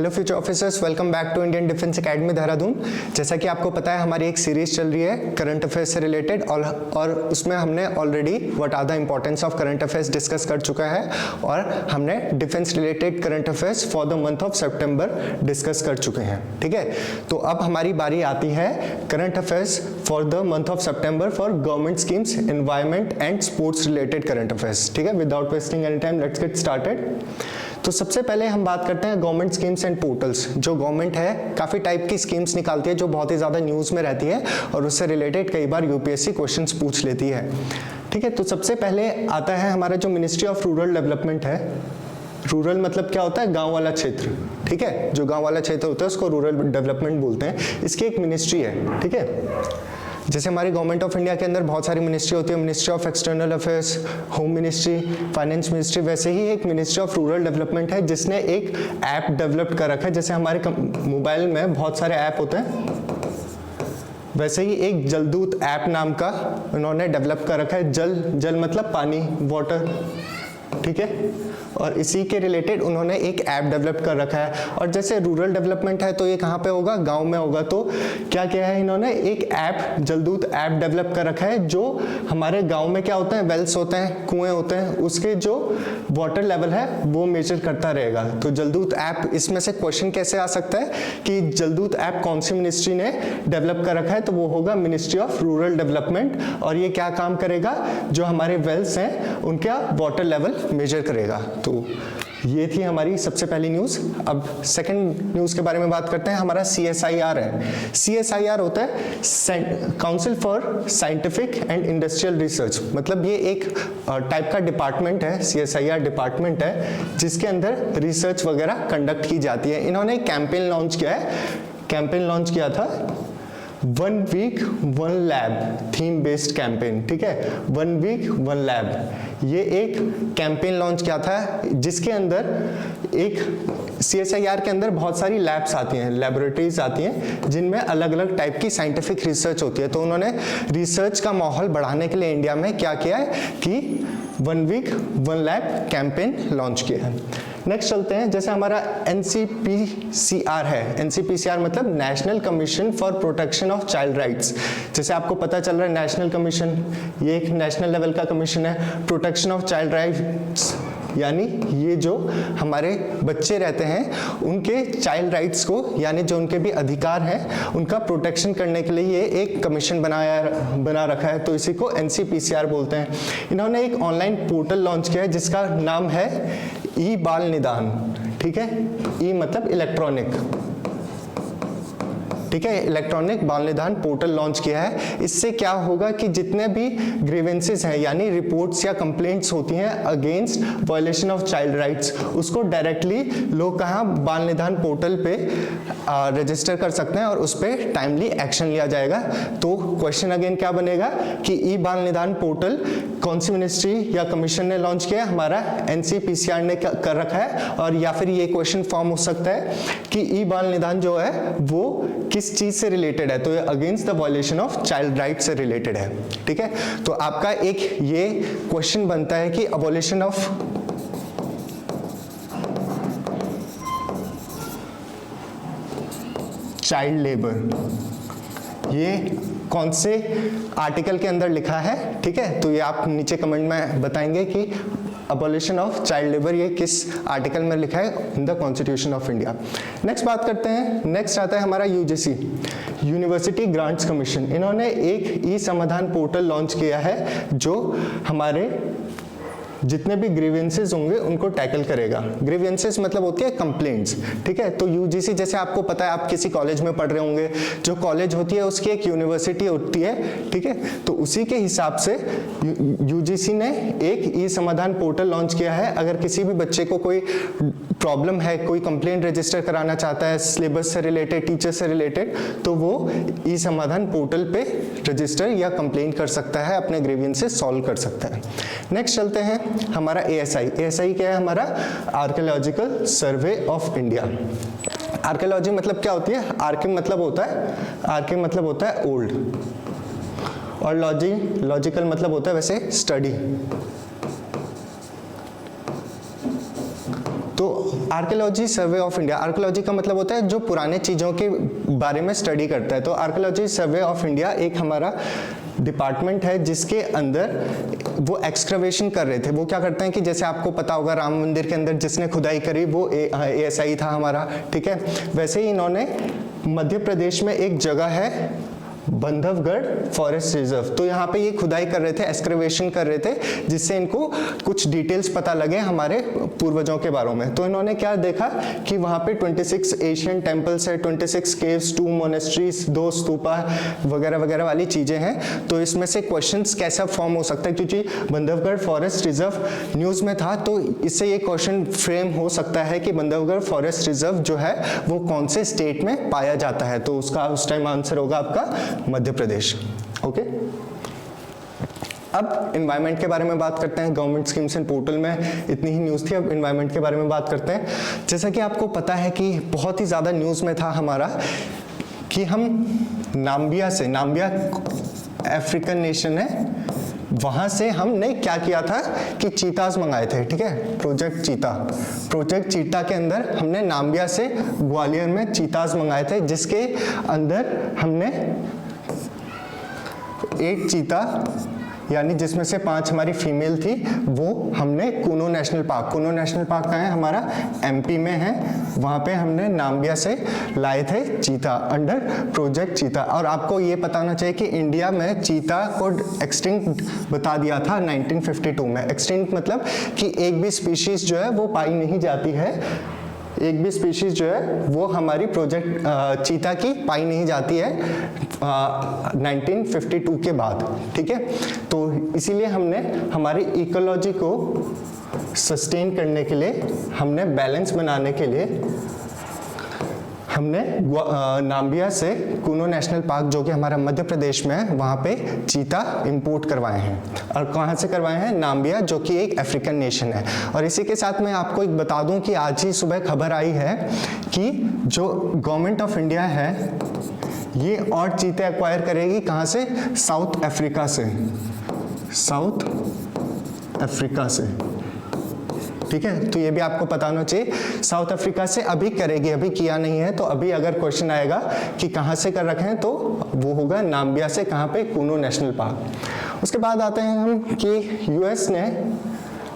Hello future officers, welcome back to Indian Defence Academy Dehradun. जैसा कि आपको पता है हमारी एक सीरीज चल रही है करंट अफेयर्स से रिलेटेड और उसमें हमने already what are the importance of current affairs discuss कर चुका है और हमने defence related current affairs for the month of सितंबर डिस्कस कर चुके हैं। ठीक है, तो अब हमारी बारी आती है current affairs for the month of September for government schemes, environment and sports related current affairs. ठीक है, without wasting any time let's get started. तो सबसे पहले हम बात करते हैं गवर्नमेंट स्कीम्स एंड पोर्टल्स। जो गवर्नमेंट है काफ़ी टाइप की स्कीम्स निकालती है जो बहुत ही ज़्यादा न्यूज़ में रहती है और उससे रिलेटेड कई बार यूपीएससी क्वेश्चंस पूछ लेती है। ठीक है, तो सबसे पहले आता है हमारा जो मिनिस्ट्री ऑफ रूरल डेवलपमेंट है। रूरल मतलब क्या होता है? गांव वाला क्षेत्र। ठीक है, जो गांव वाला क्षेत्र होता है उसको रूरल डेवलपमेंट बोलते हैं। इसकी एक मिनिस्ट्री है। ठीक है, जैसे हमारी गवर्नमेंट ऑफ इंडिया के अंदर बहुत सारी मिनिस्ट्री होती है, ministry of external affairs, home ministry, finance ministry, वैसे ही एक मिनिस्ट्री ऑफ रूरल डेवलपमेंट है जिसने एक ऐप डेवलप कर रखा है। जैसे हमारे मोबाइल में बहुत सारे ऐप होते हैं, वैसे ही एक जलदूत ऐप नाम का उन्होंने डेवलप कर रखा है। जल मतलब पानी, वाटर। ठीक है, और इसी के रिलेटेड उन्होंने एक ऐप डेवलप कर रखा है। और जैसे रूरल डेवलपमेंट है तो ये कहाँ पे होगा? गांव में होगा। तो क्या किया है इन्होंने? एक ऐप, जलदूत ऐप डेवलप कर रखा है जो हमारे गांव में क्या होते हैं, वेल्स होते हैं, कुएं होते हैं, उसके जो वाटर लेवल है वो मेजर करता रहेगा। तो जलदूत ऐप, इसमें से क्वेश्चन कैसे आ सकता है कि जलदूत ऐप कौन सी मिनिस्ट्री ने डेवलप कर रखा है? तो वो होगा मिनिस्ट्री ऑफ रूरल डेवलपमेंट। और ये क्या काम करेगा? जो हमारे वेल्स हैं उनका वाटर लेवल मेजर करेगा। तो ये थी हमारी सबसे पहली न्यूज। अब सेकंड न्यूज के बारे में बात करते हैं। हमारा CSIR है। CSIR होता है council for scientific and industrial research. मतलब ये एक टाइप का डिपार्टमेंट है, CSIR डिपार्टमेंट है जिसके अंदर रिसर्च वगैरह कंडक्ट की जाती है। इन्होंने एक कैंपेन लॉन्च किया है। कैंपेन लॉन्च किया था 1 week 1 lab theme based campaign. ठीक है, 1 वीक 1 लैब, ये एक कैंपेन लॉन्च किया था जिसके अंदर एक CSIR के अंदर बहुत सारी लैब्स आती हैं, लैबोरेटरीज आती हैं जिनमें अलग अलग टाइप की साइंटिफिक रिसर्च होती है। तो उन्होंने रिसर्च का माहौल बढ़ाने के लिए इंडिया में क्या किया है कि 1 वीक 1 लैब कैंपेन लॉन्च किया है। नेक्स्ट चलते हैं। जैसे हमारा NCPCR है। NCPCR मतलब national commission for protection of child rights. जैसे आपको पता चल रहा है नेशनल कमीशन, ये एक नेशनल लेवल का कमीशन है। प्रोटेक्शन ऑफ चाइल्ड राइट्स यानी ये जो हमारे बच्चे रहते हैं उनके चाइल्ड राइट्स को, यानी जो उनके भी अधिकार हैं उनका प्रोटेक्शन करने के लिए ये एक कमीशन बना रखा है। तो इसी को NCPCR बोलते हैं। इन्होंने एक ऑनलाइन पोर्टल लॉन्च किया है जिसका नाम है ई बाल निदान। ठीक है, ई मतलब इलेक्ट्रॉनिक। ठीक है, इलेक्ट्रॉनिक बाल निदान पोर्टल लॉन्च किया है। इससे क्या होगा कि जितने भी ग्रीवेंसेस हैं यानी रिपोर्ट्स या कंप्लेंट्स होती हैं against violation of child rights, उसको डायरेक्टली लोग कहाँ बाल निदान पोर्टल पे रजिस्टर कर सकते हैं और उस पर टाइमली एक्शन लिया जाएगा। तो क्वेश्चन अगेन क्या बनेगा कि ई बाल निदान पोर्टल कौन सी मिनिस्ट्री या कमीशन ने लॉन्च किया? हमारा NCPCR ने कर रखा है। और या फिर ये क्वेश्चन फॉर्म हो सकता है कि ई बाल निदान जो है वो किस चीज से रिलेटेड है? तो ये against the violation of child right से रिलेटेड है। ठीक है, तो आपका एक ये क्वेश्चन बनता है कि अबॉलिशन ऑफ चाइल्ड लेबर ये कौन से आर्टिकल के अंदर लिखा है? ठीक है, तो ये आप नीचे कमेंट में बताएंगे कि अबॉलिशन ऑफ चाइल्ड लेबर ये किस आर्टिकल में लिखा है in the constitution of India. Next बात करते हैं। नेक्स्ट आता है हमारा UGC, यूनिवर्सिटी ग्रांट्स कमीशन। इन्होंने एक ई समाधान पोर्टल लॉन्च किया है जो हमारे जितने भी ग्रीवेंसेस होंगे उनको टैकल करेगा। ग्रीवेंसेस मतलब होती है कंप्लेंट्स। ठीक है, तो UGC जैसे आपको पता है आप किसी कॉलेज में पढ़ रहे होंगे, जो कॉलेज होती है उसकी एक यूनिवर्सिटी होती है। ठीक है, तो उसी के हिसाब से UGC ने एक ई समाधान पोर्टल लॉन्च किया है। अगर किसी भी बच्चे को कोई प्रॉब्लम है, कोई कंप्लेंट रजिस्टर कराना चाहता है सिलेबस से रिलेटेड, टीचर से रिलेटेड, तो वो ई समाधान पोर्टल पे रजिस्टर या कंप्लेंट कर सकता है, अपने ग्रीवेंसेस सॉल्व कर सकता है। नेक्स्ट चलते हैं हमारा ASI क्या है? हमारा archaeological survey of India. Archaeology मतलब क्या होती है? आर्के मतलब होता है ओल्ड, और लॉजिकल मतलब होता है वैसे स्टडी। तो archaeology survey of India, archaeology का मतलब होता है जो पुराने चीज़ों के बारे में स्टडी करता है। तो आर्कियोलॉजी सर्वे ऑफ इंडिया एक हमारा डिपार्टमेंट है जिसके अंदर वो एक्सकवेशन कर रहे थे। वो क्या करते हैं कि जैसे आपको पता होगा राम मंदिर के अंदर जिसने खुदाई करी वो ASI था हमारा, ठीक है। वैसे ही इन्होंने मध्य प्रदेश में एक जगह है बंधवगढ़ फॉरेस्ट रिजर्व, तो यहाँ पे ये खुदाई कर रहे थे, एक्सकवेशन कर रहे थे, जिससे इनको कुछ डिटेल्स पता लगे हमारे पूर्वजों के बारे में। तो इन्होंने क्या देखा कि वहाँ पे 26 एशियन टेम्पल्स है, 26 केव्स, 2 मोनेस्ट्रीज, 2 स्तूपा वगैरह वगैरह वाली चीज़ें हैं। तो इसमें से क्वेश्चंस कैसा फॉर्म हो सकता है, क्योंकि बंधवगढ़ फॉरेस्ट रिजर्व न्यूज़ में था, तो इससे ये क्वेश्चन फ्रेम हो सकता है कि बंधवगढ़ फॉरेस्ट रिजर्व जो है वो कौन से स्टेट में पाया जाता है। तो उसका उस टाइम आंसर होगा आपका मध्य प्रदेश। ओके, अब एनवायरनमेंट के बारे में बात करते हैं। गवर्नमेंट स्कीम्स एंड पोर्टल में इतनी ही न्यूज़ थी, अब एनवायरनमेंट के बारे में बात करते हैं। जैसा कि आपको पता है कि बहुत ही ज़्यादा न्यूज़ में था हमारा कि हम नाम्बिया से, नाम्बिया अफ्रीकन नेशन है, वहाँ से हमने क्या किया था कि चीताज मंगाए थे, ठीक है, प्रोजेक्ट चीता। प्रोजेक्ट चीता के अंदर हमने नाम्बिया से ग्वालियर में चीताज मंगाए थे, जिसके अंदर हमने 8 चीता यानी जिसमें से 5 हमारी फीमेल थी, वो हमने Kuno national park, Kuno national park कहाँ है हमारा MP में है, वहाँ पे हमने नाम्बिया से लाए थे चीता अंडर प्रोजेक्ट चीता। और आपको ये पता होना चाहिए कि इंडिया में चीता को एक्सटिंक्ट बता दिया था 1952 में। एक्सटिंक्ट मतलब कि एक भी स्पीशीज जो है वो पाई नहीं जाती है, एक भी स्पीशीज जो है वो हमारी प्रोजेक्ट चीता की पाई नहीं जाती है 1952 के बाद, ठीक है। तो इसीलिए हमने हमारी इकोलॉजी को सस्टेन करने के लिए, हमने बैलेंस बनाने के लिए हमने नाम्बिया से कूनो नेशनल पार्क जो कि हमारा मध्य प्रदेश में है, वहाँ पे चीता इंपोर्ट करवाए हैं। और कहाँ से करवाए हैं? नाम्बिया, जो कि एक अफ्रीकन नेशन है। और इसी के साथ मैं आपको एक बता दूं कि आज ही सुबह खबर आई है कि जो गवर्नमेंट ऑफ इंडिया है ये और चीते एक्वायर करेगी, कहाँ से? साउथ अफ्रीका से, साउथ अफ्रीका से, ठीक है। तो ये भी आपको पता होना चाहिए, साउथ अफ्रीका से अभी करेगी, अभी किया नहीं है। तो अभी अगर क्वेश्चन आएगा कि कहाँ से कर रखे हैं तो वो होगा नाम्बिया से, कहाँ पे? Kuno national park. उसके बाद आते हैं हम कि यूएस ने,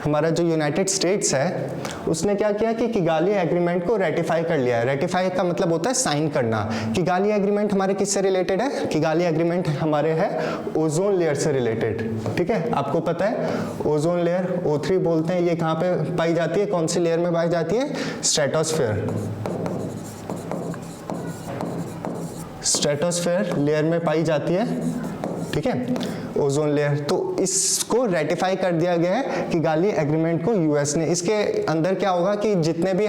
हमारा जो यूनाइटेड स्टेट्स है, उसने क्या किया कि किगाली एग्रीमेंट को रेटिफाई कर लिया है। रेटिफाई का मतलब होता है साइन करना। किगाली एग्रीमेंट हमारे किससे रिलेटेड है? किगाली एग्रीमेंट हमारे है ओजोन लेयर से रिलेटेड, ठीक है। आपको पता है ओजोन लेयर O3 बोलते हैं, ये कहाँ पे पाई जाती है, कौन सी लेयर में पाई जाती है? स्ट्रेटोस्फेयर, स्ट्रेटोस्फेयर लेयर में पाई जाती है, ठीक है, ओजोन लेयर। तो इसको रेटिफाई कर दिया गया है किगाली एग्रीमेंट को यूएस ने। इसके अंदर क्या होगा कि जितने भी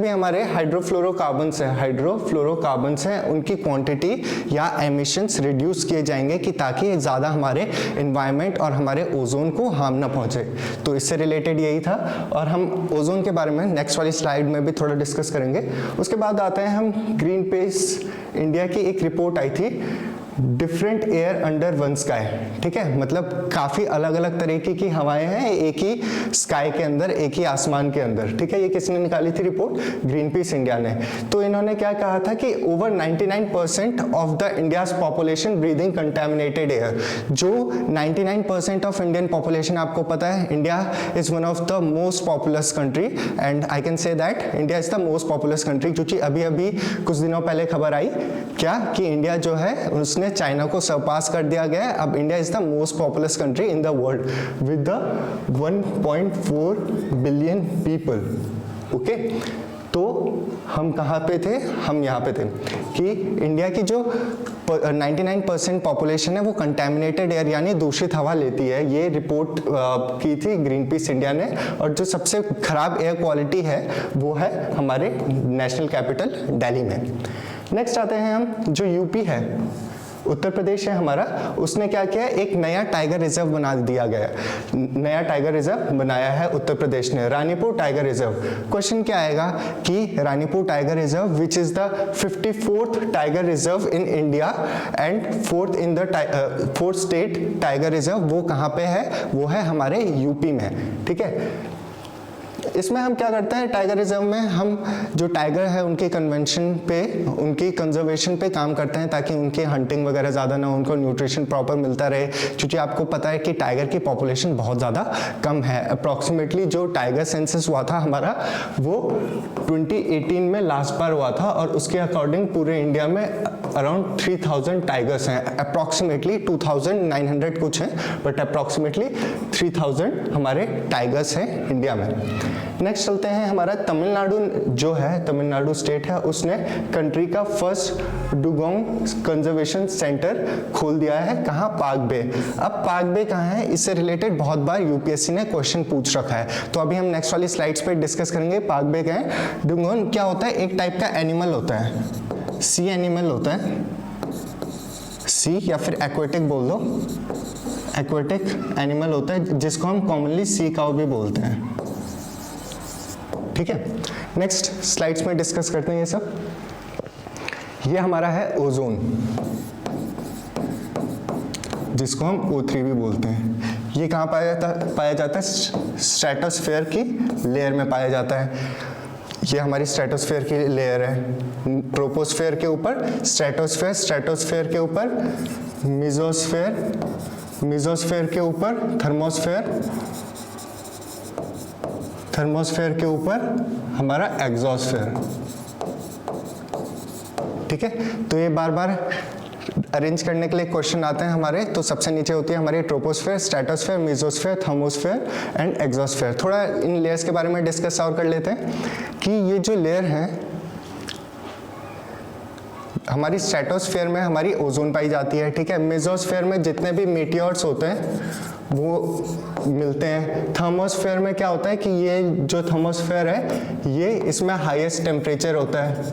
हमारे हाइड्रोफ्लोरोकार्बन्स हैं उनकी क्वांटिटी या एमिशंस रिड्यूस किए जाएंगे कि ताकि ज़्यादा हमारे एनवायरनमेंट और हमारे ओजोन को हार्म ना पहुंचे। तो इससे रिलेटेड यही था, और हम ओजोन के बारे में नेक्स्ट वाली स्लाइड में भी थोड़ा डिस्कस करेंगे। उसके बाद आते हैं हम ग्रीन पीस इंडिया की एक रिपोर्ट आई थी, different air under one sky, ठीक है। मतलब काफ़ी अलग अलग तरीके की हवाएं हैं एक ही स्काई के अंदर, एक ही आसमान के अंदर, ठीक है। ये किसने निकाली थी रिपोर्ट? ग्रीन पीस इंडिया ने। तो इन्होंने क्या कहा था कि over 99% of the India's population breathing contaminated air. जो 99% ऑफ इंडियन पॉपुलेशन, आपको पता है India is one of the most populous country, and I can say that India is the most populous country, क्योंकि अभी अभी कुछ दिनों पहले खबर आई क्या कि इंडिया जो है उसने चाइना को सरपास कर दिया गया है। अब India is the most populous country in the world with the 1.4 billion people, okay. तो हम कहाँ पे थे? हम यहाँ पे थे कि इंडिया की जो 99% पॉपुलेशन है वो कंटेमिनेटेड एयर यानी दूषित हवा लेती है। ये रिपोर्ट की थी ग्रीन पीस इंडिया ने। और जो सबसे खराब एयर क्वालिटी है वो है हमारे नेशनल कैपिटल दिल्ली में। नेक्स्ट आते हैं हम, जो यूपी है, उत्तर प्रदेश है हमारा, उसने क्या किया? एक नया टाइगर रिजर्व बना दिया गया। नया टाइगर रिजर्व बनाया है उत्तर प्रदेश ने, रानीपुर टाइगर रिजर्व। क्वेश्चन क्या आएगा कि Ranipur tiger reserve which is the 54th tiger reserve in India and fourth state tiger reserve, वो कहाँ पे है? वो है हमारे यूपी में, ठीक है। इसमें हम क्या करते हैं, टाइगर रिजर्व में हम जो टाइगर है उनके कन्वेंशन पे, उनकी कंजर्वेशन पे काम करते हैं ताकि उनकी हंटिंग वगैरह ज़्यादा ना हो, उनको न्यूट्रिशन प्रॉपर मिलता रहे, क्योंकि आपको पता है कि टाइगर की पॉपुलेशन बहुत ज़्यादा कम है। अप्रॉक्सीमेटली जो टाइगर सेंसस हुआ था हमारा वो 2018 में लास्ट बार हुआ था, और उसके अकॉर्डिंग पूरे इंडिया में अराउंड 3000 टाइगर्स हैं। अप्रॉक्सीमेटली 2900 कुछ हैं, बट अप्रॉक्सीमेटली 3000 हमारे टाइगर्स हैं इंडिया में। नेक्स्ट चलते हैं, हमारा तमिलनाडु जो है, तमिलनाडु स्टेट है, उसने कंट्री का फर्स्ट डुगोंग कंजर्वेशन सेंटर खोल दिया है। कहाँ? पाक बे। अब पाक बे कहाँ है, इससे रिलेटेड बहुत बार यूपीएससी ने क्वेश्चन पूछ रखा है, तो अभी हम नेक्स्ट वाली स्लाइड्स पे डिस्कस करेंगे। पाक बे क्या है? डुगोंग क्या होता है? एक टाइप का एनिमल होता है, सी एनिमल होता है, सी या फिर एक्वेटिक बोल दो, एक्वेटिक एनिमल होता है जिसको हम कॉमनली सी काउ भी बोलते हैं। ठीक है, नेक्स्ट स्लाइड्स में डिस्कस करते हैं ये सब। ये हमारा है ओजोन, जिसको हम O3 भी बोलते हैं। ये कहाँ पाया जाता है? स्ट्रेटोस्फेयर की लेयर में पाया जाता है। ये हमारी स्ट्रेटोस्फेयर की लेयर है, ट्रोपोस्फेयर के ऊपर स्ट्रेटोस्फेयर, स्ट्रेटोस्फेयर के ऊपर मेसोस्फेयर, मेसोस्फेयर के ऊपर थर्मोस्फेयर, थर्मोस्फेयर के ऊपर हमारा एग्जोस्फेयर। ठीक है, तो ये बार बार अरेंज करने के लिए क्वेश्चन आते हैं हमारे। तो सबसे नीचे होती है हमारी troposphere, stratosphere, mesosphere, thermosphere and exosphere. थोड़ा इन लेयर्स के बारे में डिस्कस और कर लेते हैं कि ये जो लेयर है हमारी स्ट्रेटोस्फेयर में हमारी ओजोन पाई जाती है। ठीक है, मेसोस्फेयर में जितने भी मीटियोर्स होते हैं वो मिलते हैं। थर्मोस्फेयर में क्या होता है कि ये जो थर्मोस्फेयर है ये इसमें हाईएस्ट टेम्परेचर होता है।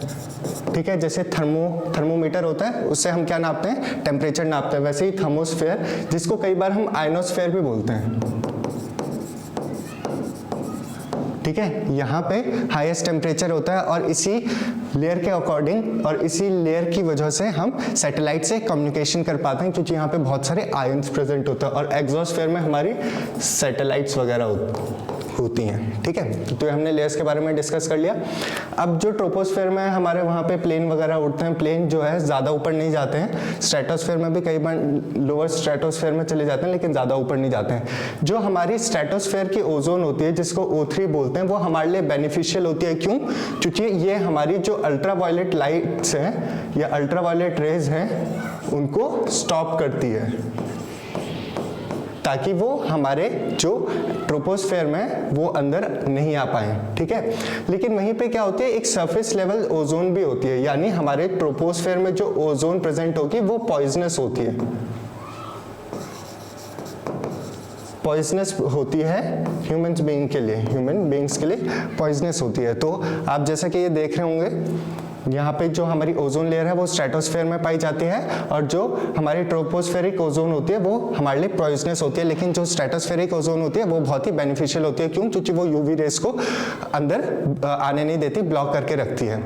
ठीक है, जैसे थर्मोमीटर होता है उससे हम क्या नापते हैं? टेम्परेचर नापते हैं। वैसे ही थर्मोस्फेयर, जिसको कई बार हम आयनोस्फेयर भी बोलते हैं। ठीक है, यहाँ पे हाईएस्ट टेम्परेचर होता है, और इसी लेयर के अकॉर्डिंग और इसी लेयर की वजह से हम सैटेलाइट से कम्युनिकेशन कर पाते हैं, क्योंकि यहाँ पे बहुत सारे आयंस प्रेजेंट होते हैं। और एग्जोस्फेयर में हमारी सैटेलाइट्स वगैरह होती हैं। ठीक है, तो हमने लेयर्स के बारे में डिस्कस कर लिया। अब जो ट्रोपोस्फेयर में हमारे वहाँ पे प्लेन वगैरह उड़ते हैं, प्लेन जो है ज़्यादा ऊपर नहीं जाते हैं। स्ट्रेटोस्फेयर में भी कई बार लोअर स्ट्रेटोस्फेयर में चले जाते हैं, लेकिन ज़्यादा ऊपर नहीं जाते हैं। जो हमारी स्ट्रेटोस्फेयर की ओजोन होती है, जिसको O3 बोलते हैं, वो हमारे लिए बेनिफिशियल होती है। क्यों? क्योंकि ये हमारी जो अल्ट्रावायलेट लाइट्स हैं या अल्ट्रावायलेट रेज हैं उनको स्टॉप करती है, ताकि वो हमारे जो ट्रोपोस्फेयर में वो अंदर नहीं आ पाए। ठीक है, लेकिन वहीं पे क्या होती है, एक सरफेस लेवल ओजोन भी होती है, यानी हमारे ट्रोपोस्फेयर में जो ओजोन प्रेजेंट होगी वो पॉइजनस होती है, पॉइजनस होती है ह्यूमन बीइंग के लिए, ह्यूमन बीइंग्स के लिए पॉइजनस होती है। तो आप जैसा कि ये देख रहे होंगे यहाँ पे जो हमारी ओजोन लेयर है वो स्ट्रेटोस्फेयर में पाई जाती है, और जो हमारी ट्रोपोस्फेरिक ओजोन होती है वो हमारे लिए पॉइजनस होती है। लेकिन जो स्ट्रेटोस्फेरिक ओजोन होती है वो बहुत ही बेनिफिशियल होती है। क्यों? क्योंकि वो यूवी रेस को अंदर आने नहीं देती, ब्लॉक करके रखती है।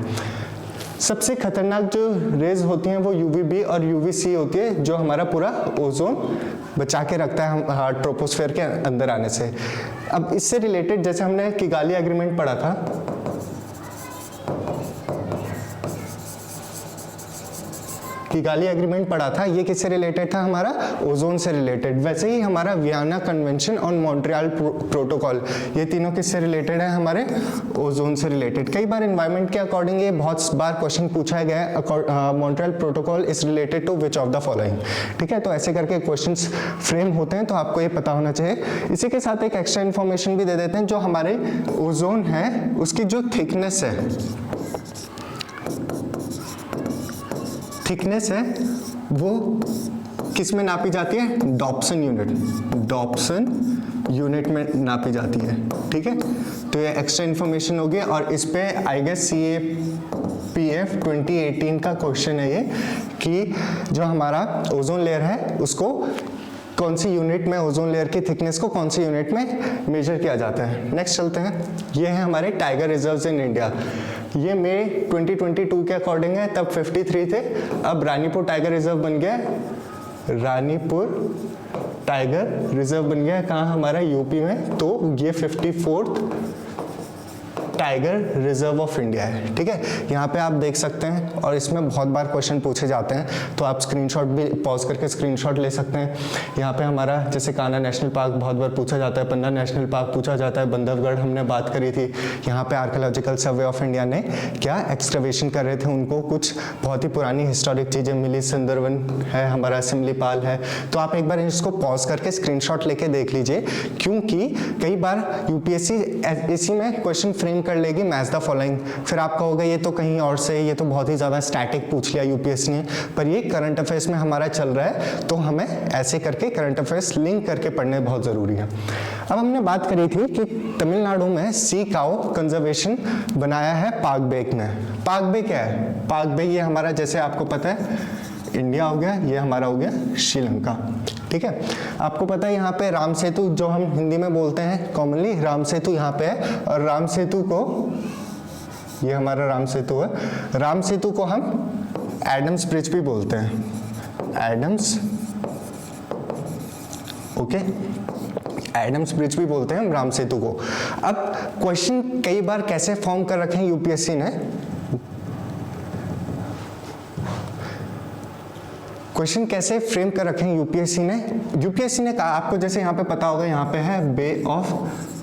सबसे खतरनाक जो रेज होती हैं वो UVB और UVC होती है, जो हमारा पूरा ओजोन बचा के रखता है ट्रोपोस्फेयर के अंदर आने से। अब इससे रिलेटेड जैसे हमने किगाली एग्रीमेंट पढ़ा था, किगाली एग्रीमेंट पढ़ा था, ये किससे रिलेटेड था? हमारा ओजोन से रिलेटेड। वैसे ही हमारा Vienna convention on Montreal protocol, ये तीनों किससे रिलेटेड है? हमारे ओजोन से रिलेटेड। कई बार एनवायरनमेंट के अकॉर्डिंग ये बहुत बार क्वेश्चन पूछा गया है, Montreal protocol is related to which of the following. ठीक है, तो ऐसे करके क्वेश्चंस फ्रेम होते हैं, तो आपको ये पता होना चाहिए। इसी के साथ एक एक्स्ट्रा इन्फॉर्मेशन भी दे देते हैं, जो हमारे ओजोन है उसकी जो थिकनेस है वो किस में नापी जाती है? डॉप्सन यूनिट में नापी जाती है। ठीक है, तो ये एक्स्ट्रा इन्फॉर्मेशन होगी, और इस पे आई गेस CAPF 2018 का क्वेश्चन है ये, कि जो हमारा ओजोन लेयर है उसको कौन सी यूनिट में, ओजोन लेयर की थिकनेस को कौन सी यूनिट में मेजर किया जाता है। नेक्स्ट चलते हैं, ये है हमारे टाइगर रिजर्व्स इन इंडिया। ये मई 2022 के अकॉर्डिंग है, तब 53 थे, अब रानीपुर टाइगर रिजर्व बन गया। रानीपुर टाइगर रिजर्व बन गया कहाँ? हमारा यूपी में। तो ये 54th tiger reserve of India है। ठीक है, यहाँ पे आप देख सकते हैं और इसमें बहुत बार क्वेश्चन पूछे जाते हैं, तो आप स्क्रीनशॉट भी पॉज करके स्क्रीनशॉट ले सकते हैं। यहाँ पे हमारा जैसे कान्हा नेशनल पार्क बहुत बार पूछा जाता है, पन्ना नेशनल पार्क पूछा जाता है, बंधवगढ़ हमने बात करी थी। यहाँ पे आर्कियोलॉजिकल सर्वे ऑफ इंडिया ने क्या एक्सकवेशन कर रहे थे, उनको कुछ बहुत ही पुरानी हिस्टोरिक चीज़ें मिली, सुंदरवन है हमारा, सिमलीपाल है। तो आप एक बार इसको पॉज करके स्क्रीनशॉट लेके देख लीजिए, क्योंकि कई बार यूपीएससी इसी में क्वेश्चन फ्रेम कर लेगी मैच द फॉलोइंग, फिर आप कहोगे ये तो कहीं और से, ये तो बहुत ही ज़्यादा स्टैटिक पूछ लिया यूपीएससी ने, पर ये करंट अफेयर्स में हमारा चल रहा है, तो हमें ऐसे करके करंट अफेयर्स लिंक करके पढ़ने बहुत ज़रूरी है। अब हमने बात करी थी कि तमिलनाडु में सी काओ कंजर्वेशन बनाया है पाक बेक ने। पाक बेक क्या है? पाक बेक ये हमारा, जैसे आपको पता है, इंडिया हो गया, ये हमारा हो गया श्रीलंका। ठीक है, आपको पता है यहाँ पे राम सेतु, जो हम हिंदी में बोलते हैं कॉमनली, राम सेतु यहाँ पे है, और राम सेतु को, ये हमारा राम सेतु है, राम सेतु को हम एडम्स ब्रिज भी बोलते हैं, एडम्स, ओके, एडम्स ब्रिज भी बोलते हैं हम राम सेतु को। अब क्वेश्चन कई बार कैसे फॉर्म कर रखे हैं यूपीएससी ने, क्वेश्चन कैसे फ्रेम कर रखे हैं यूपीएससी ने? यूपीएससी ने कहा, आपको जैसे यहाँ पे पता होगा, यहाँ पे है बे ऑफ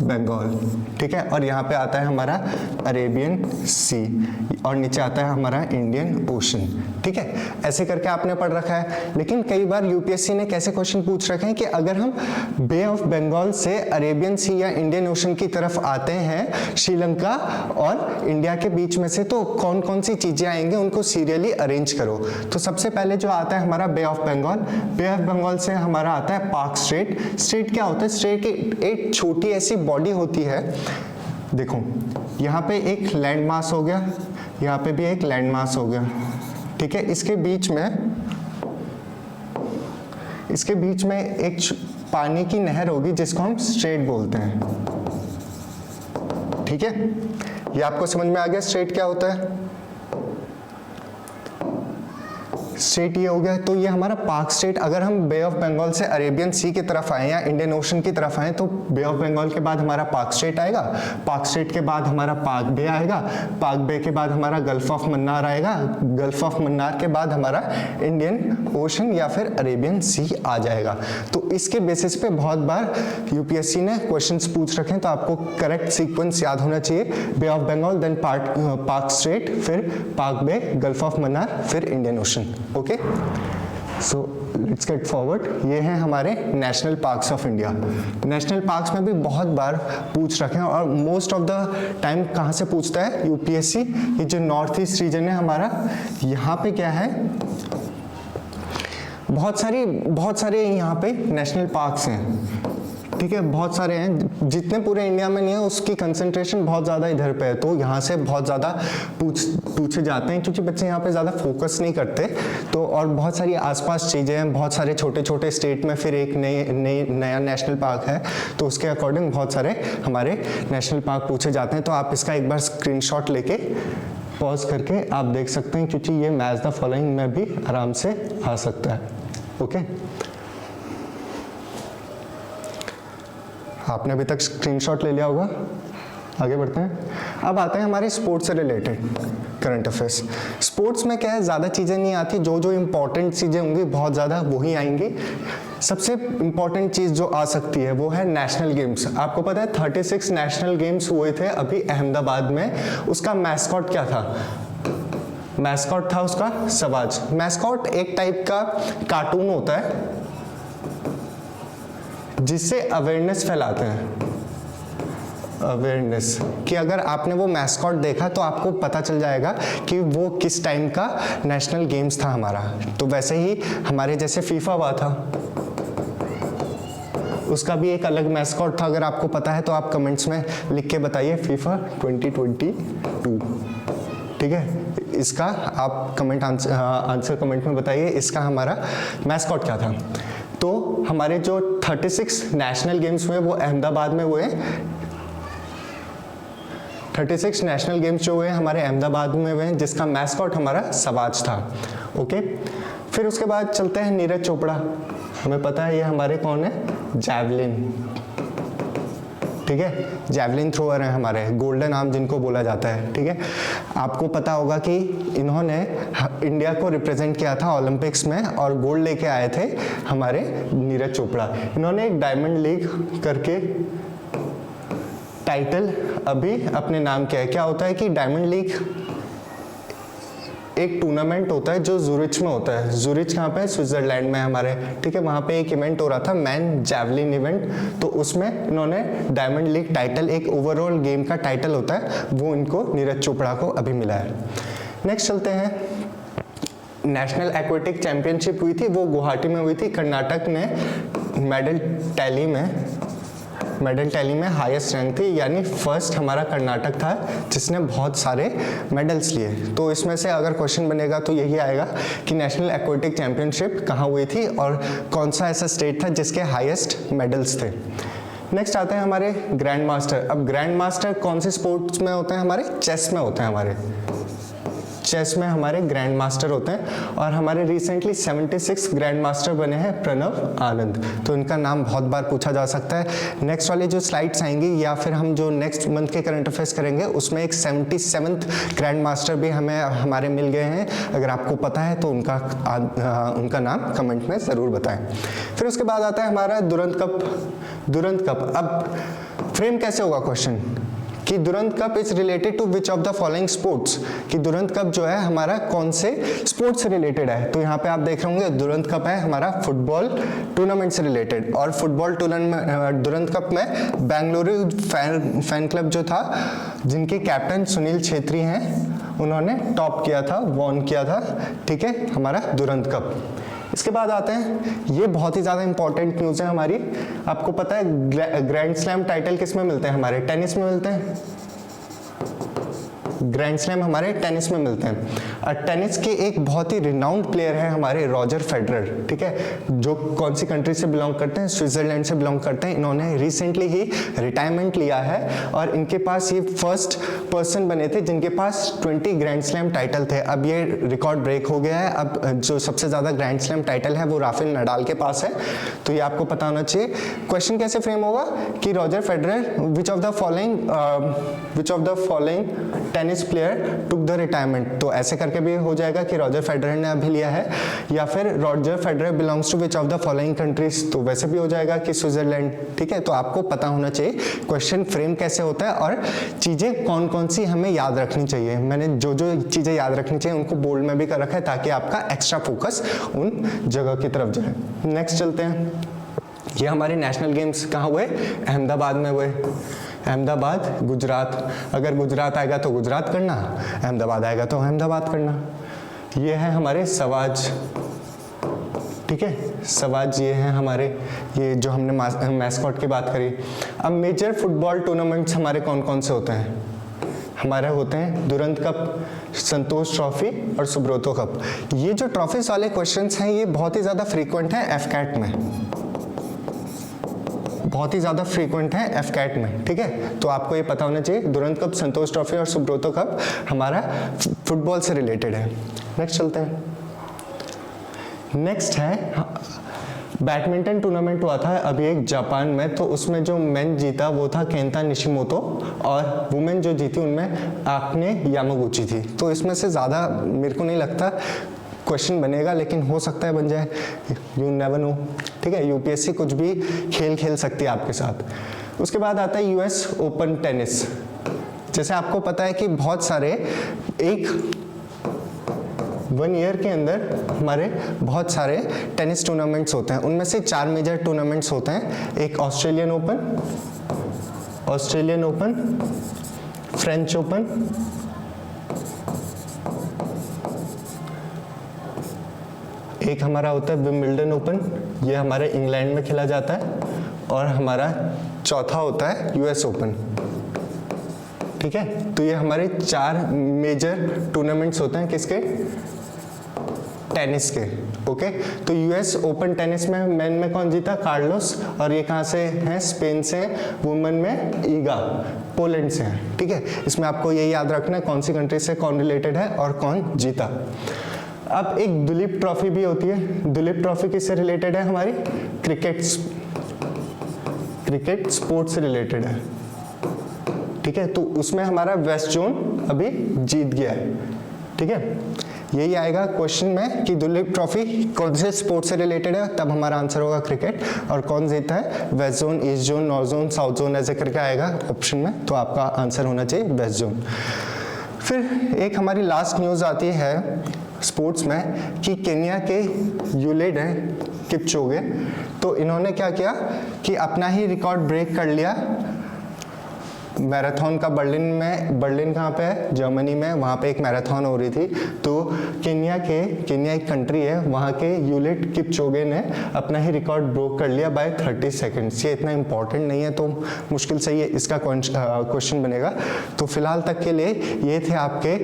बंगाल, ठीक है, और यहाँ पे आता है हमारा अरेबियन सी, और नीचे आता है हमारा इंडियन ओशन। ठीक है, ऐसे करके आपने पढ़ रखा है। लेकिन कई बार यूपीएससी ने कैसे क्वेश्चन पूछ रखे हैं कि अगर हम बे ऑफ बंगाल से अरेबियन सी या इंडियन ओशन की तरफ आते हैं, श्रीलंका और इंडिया के बीच में से, तो कौन कौन सी चीजें आएंगे, उनको सीरियली अरेंज करो। तो सबसे पहले जो आता है हमारा bay of Bengal, bay of Bengal से हमारा आता है पाक स्ट्रेट। स्ट्रेट क्या होता है? स्ट्रेट एक छोटी ऐसी बॉडी होती है, देखो यहाँ पे एक लैंड मास हो गया, यहाँ पे भी एक लैंड मास हो गया, ठीक है, इसके बीच में एक पानी की नहर होगी जिसको हम स्ट्रेट बोलते हैं। ठीक है, ये आपको समझ में आ गया स्ट्रेट क्या होता है? स्ट्रेट ये हो गया। तो ये हमारा पाक स्ट्रेट, अगर हम बे ऑफ बंगाल से अरेबियन सी की तरफ आए या इंडियन ओशन की तरफ आए, तो बे ऑफ बंगाल के बाद हमारा पाक स्ट्रेट आएगा, पाक स्ट्रेट के बाद हमारा पाक बे आएगा, पाक बे के बाद हमारा गल्फ ऑफ मन्नार आएगा, गल्फ ऑफ मन्नार के बाद हमारा इंडियन ओशन या फिर अरेबियन सी आ जाएगा। तो इसके बेसिस पे बहुत बार यूपीएससी ने क्वेश्चंस पूछ रखे हैं, तो आपको करेक्ट सीक्वेंस याद होना चाहिए, बे ऑफ बंगाल, देन पाक स्ट्रेट, फिर पाक बे, गल्फ ऑफ मन्नार, फिर Indian ocean. Okay, so let's get forward. ये हैं हमारे national parks of India. National parks में भी बहुत बार पूछ रखे हैं, और मोस्ट ऑफ द टाइम कहाँ से पूछता है यूपीएससी? ये जो नॉर्थ ईस्ट रीजन है हमारा, यहाँ पे क्या है, बहुत सारे यहाँ पे नेशनल पार्क्स हैं। ठीक है, बहुत सारे हैं, जितने पूरे इंडिया में नहीं है उसकी कंसंट्रेशन बहुत ज़्यादा इधर पे है, तो यहाँ से बहुत ज़्यादा पूछे जाते हैं, क्योंकि बच्चे यहाँ पे ज़्यादा फोकस नहीं करते। तो और बहुत सारी आसपास चीज़ें हैं, बहुत सारे छोटे छोटे स्टेट में फिर एक नया नेशनल पार्क है, तो उसके अकॉर्डिंग बहुत सारे हमारे नेशनल पार्क पूछे जाते हैं। तो आप इसका एक बार स्क्रीनशॉट लेके पॉज करके आप देख सकते हैं, क्योंकि ये मैच द फॉलोइंग में भी आराम से आ सकता है। ओके, आपने अभी तक स्क्रीनशॉट ले लिया होगा, आगे बढ़ते हैं। अब आते हैं हमारे स्पोर्ट्स से रिलेटेड करंट अफेयर्स। स्पोर्ट्स में क्या है, ज़्यादा चीज़ें नहीं आती, जो इंपॉर्टेंट चीज़ें होंगी बहुत ज़्यादा वही आएंगी। सबसे इंपॉर्टेंट चीज़ जो आ सकती है वो है नेशनल गेम्स। आपको पता है 36 नेशनल गेम्स हुए थे अभी अहमदाबाद में, उसका मैस्कॉट क्या था? मैस्कॉट था उसका सवाज। मैस्कॉट एक टाइप का कार्टून होता है जिससे अवेयरनेस फैलाते हैं, अवेयरनेस कि अगर आपने वो मैस्कॉट देखा तो आपको पता चल जाएगा कि वो किस टाइम का नेशनल गेम्स था हमारा। तो वैसे ही हमारे जैसे फीफा हुआ था, उसका भी एक अलग मैस्कॉट था। अगर आपको पता है तो आप कमेंट्स में लिख के बताइए, फीफा 2022, ठीक है, इसका आप कमेंट आंसर कमेंट में बताइए, इसका हमारा मैस्कॉट क्या था। तो हमारे जो 36 नेशनल गेम्स हुए वो अहमदाबाद में हुए। 36 नेशनल गेम्स जो हुए हमारे अहमदाबाद में हुए, जिसका मैस्कॉट हमारा सवाज था। ओके, फिर उसके बाद चलते हैं नीरज चोपड़ा। हमें पता है ये हमारे कौन है, जैवलिन। ठीक है, जैवलिन थ्रोअर हैं हमारे, गोल्डन आर्म जिनको बोला जाता है, ठीक है। आपको पता होगा कि इन्होंने इंडिया को रिप्रेजेंट किया था ओलंपिक्स में और गोल्ड लेके आए थे हमारे नीरज चोपड़ा। इन्होंने एक डायमंड लीग करके टाइटल अभी अपने नाम किया है। क्या होता है कि डायमंड लीग एक टूर्नामेंट होता है जो ज़ूरिच में होता है। ज़ूरिच कहाँ पे है? स्विट्जरलैंड में हमारे, ठीक है। वहाँ पे एक इवेंट हो रहा था, मैन जैवलिन इवेंट, तो उसमें इन्होंने डायमंड लीग टाइटल, एक ओवरऑल गेम का टाइटल होता है, वो इनको नीरज चोपड़ा को अभी मिला है। नेक्स्ट चलते हैं, नेशनल एक्वेटिक चैंपियनशिप हुई थी, वो गुवाहाटी में हुई थी। कर्नाटक ने मेडल टैली में हाईएस्ट रैंक थी, यानी फर्स्ट हमारा कर्नाटक था जिसने बहुत सारे मेडल्स लिए। तो इसमें से अगर क्वेश्चन बनेगा तो यही आएगा कि नेशनल एक्वेटिक चैंपियनशिप कहाँ हुई थी और कौन सा ऐसा स्टेट था जिसके हाईएस्ट मेडल्स थे। नेक्स्ट आते हैं हमारे ग्रैंड मास्टर। अब ग्रैंड मास्टर कौन से स्पोर्ट्स में होते हैं? हमारे चेस में होते हैं। हमारे चेस में हमारे ग्रैंड मास्टर होते हैं और हमारे रिसेंटली 76 ग्रैंड मास्टर बने हैं प्रणव आनंद, तो इनका नाम बहुत बार पूछा जा सकता है। नेक्स्ट वाली जो स्लाइड्स आएंगी या फिर हम जो नेक्स्ट मंथ के करंट अफेयर्स करेंगे उसमें एक 77th ग्रैंड मास्टर भी हमारे मिल गए हैं। अगर आपको पता है तो उनका नाम कमेंट में ज़रूर बताएं। फिर उसके बाद आता है हमारा दुरंत कप। अब फ्रेम कैसे होगा क्वेश्चन कि Durand cup is related to which of the following sports, कि दुरंत कप जो है हमारा कौन से स्पोर्ट्स से रिलेटेड है। तो यहाँ पे आप देख रहे होंगे दुरंत कप है हमारा फुटबॉल टूर्नामेंट से रिलेटेड, और फुटबॉल टूर्नामेंट दुरंत कप में बेंगलुरु फैन क्लब जो था, जिनके कैप्टन सुनील छेत्री हैं, उन्होंने टॉप किया था, वॉन किया था, ठीक है, हमारा दुरंत कप। इसके बाद आते हैं, ये बहुत ही ज़्यादा इंपॉर्टेंट न्यूज़ है हमारी। आपको पता है ग्रैंड स्लैम टाइटल किस में मिलते हैं? हमारे टेनिस में मिलते हैं। ग्रैंड स्लैम हमारे टेनिस में मिलते हैं। और टेनिस के एक बहुत ही रिनाउंड प्लेयर है हमारे रॉजर फेडरर, ठीक है, जो कौन सी कंट्री से बिलोंग करते हैं? स्विट्जरलैंड से बिलोंग करते हैं। इन्होंने रिसेंटली ही रिटायरमेंट लिया है और इनके पास ये फर्स्ट पर्सन बने थे जिनके पास 20 ग्रैंड स्लैम टाइटल थे। अब ये रिकॉर्ड ब्रेक हो गया है। अब जो सबसे ज़्यादा ग्रैंड स्लैम टाइटल है वो राफेल नडाल के पास है, तो ये आपको पता होना चाहिए। क्वेश्चन कैसे फ्रेम होगा कि Roger Federer which of the following tennis player took the retirement, तो ऐसे करके भी हो जाएगा कि रॉजर फेडरर ने अभी लिया है, या फिर Roger Federer belongs to which of the following countries, तो वैसे भी हो जाएगा कि स्विट्जरलैंड, ठीक है। तो आपको पता होना चाहिए क्वेश्चन फ्रेम कैसे होता है और चीज़ें कौन कौन सी हमें याद रखनी चाहिए। मैंने जो जो चीज़ें याद रखनी चाहिए उनको बोल्ड में भी कर रखा है ताकि आपका एक्स्ट्रा फोकस उन जगह की तरफ जाए। नेक्स्ट चलते हैं, ये हमारे नेशनल गेम्स कहाँ हुए? अहमदाबाद में हुए। अहमदाबाद गुजरात, अगर गुजरात आएगा तो गुजरात करना, अहमदाबाद आएगा तो अहमदाबाद करना। ये है हमारे सवाज, ठीक है, सवाज ये हैं हमारे, ये जो हमने मैस्कॉट की बात करी। अब मेजर फुटबॉल टूर्नामेंट्स हमारे कौन कौन से होते हैं? हमारे होते हैं दुरंत कप, संतोष ट्रॉफी और सुब्रोतो कप। ये जो ट्रॉफीज वाले क्वेश्चंस हैं ये बहुत ही ज़्यादा फ्रीक्वेंट है एफकैट में, बहुत ही ज़्यादा फ्रीक्वेंट है एफकैट में, ठीक है। तो आपको ये पता होना चाहिए दुरंत कप, संतोष ट्रॉफी और सुब्रोतो कप हमारा फुटबॉल से रिलेटेड है। नेक्स्ट चलते हैं, नेक्स्ट है बैडमिंटन टूर्नामेंट हुआ था अभी एक जापान में, तो उसमें जो मेन जीता वो था केंता निशिमोतो और वुमेन जो जीती उनमें आकने यामागुची थी। तो इसमें से ज़्यादा मेरे को नहीं लगता क्वेश्चन बनेगा, लेकिन हो सकता है बन जाए, यू नेवर नो, ठीक है। यूपीएससी कुछ भी खेल सकती है आपके साथ। उसके बाद आता है यूएस ओपन टेनिस। जैसे आपको पता है कि बहुत सारे एक 1 ईयर के अंदर हमारे बहुत सारे टेनिस टूर्नामेंट्स होते हैं, उनमें से 4 मेजर टूर्नामेंट्स होते हैं। एक ऑस्ट्रेलियन ओपन, फ्रेंच ओपन, एक हमारा होता है विंबलडन ओपन, ये हमारे इंग्लैंड में खेला जाता है, और हमारा चौथा होता है यूएस ओपन, ठीक है। तो ये हमारे 4 मेजर टूर्नामेंट्स होते हैं किसके? टेनिस के, ओके। तो यूएस ओपन टेनिस में मेन में कौन जीता? कार्लोस, और ये कहाँ से हैं? स्पेन से। वुमेन में ईगा, पोलैंड से हैं, ठीक है। इसमें आपको ये याद रखना है कौन सी कंट्री से कौन रिलेटेड है और कौन जीता। अब एक दुलीप ट्रॉफी भी होती है। दुलीप ट्रॉफी किससे रिलेटेड है? हमारी क्रिकेट क्रिकेट स्पोर्ट्स से रिलेटेड है, ठीक है। तो उसमें हमारा वेस्ट जोन अभी जीत गया है, ठीक है। यही आएगा क्वेश्चन में कि दुलीप ट्रॉफी कौन से स्पोर्ट्स से रिलेटेड है, तब हमारा आंसर होगा क्रिकेट, और कौन जीता है, west zone, east zone, north zone, south zone, ऐसे करके आएगा ऑप्शन में, तो आपका आंसर होना चाहिए वेस्ट जोन। फिर एक हमारी लास्ट न्यूज़ आती है स्पोर्ट्स में कि केन्या के यूलेड हैं किपचोगे, तो इन्होंने क्या किया कि अपना ही रिकॉर्ड ब्रेक कर लिया मैराथन का। बर्लिन कहाँ पे है, जर्मनी में, वहाँ पे एक मैराथन हो रही थी। तो केन्या एक कंट्री है, वहाँ के यूलिड किपचोगे ने अपना ही रिकॉर्ड ब्रेक कर लिया बाय 30 सेकंड्स। ये इतना इंपॉर्टेंट नहीं है तो मुश्किल से ये इसका क्वेश्चन बनेगा। तो फिलहाल तक के लिए ये थे आपके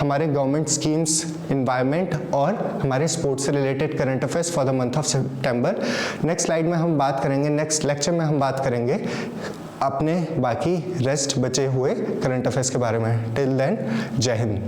हमारे गवर्नमेंट स्कीम्स, इन्वायरमेंट और हमारे स्पोर्ट्स से related current affairs for the month of September. Next slide में हम बात करेंगे, नेक्स्ट लेक्चर में हम बात करेंगे अपने बाकी रेस्ट बचे हुए करंट अफेयर्स के बारे में। टिल देन, जय हिंद।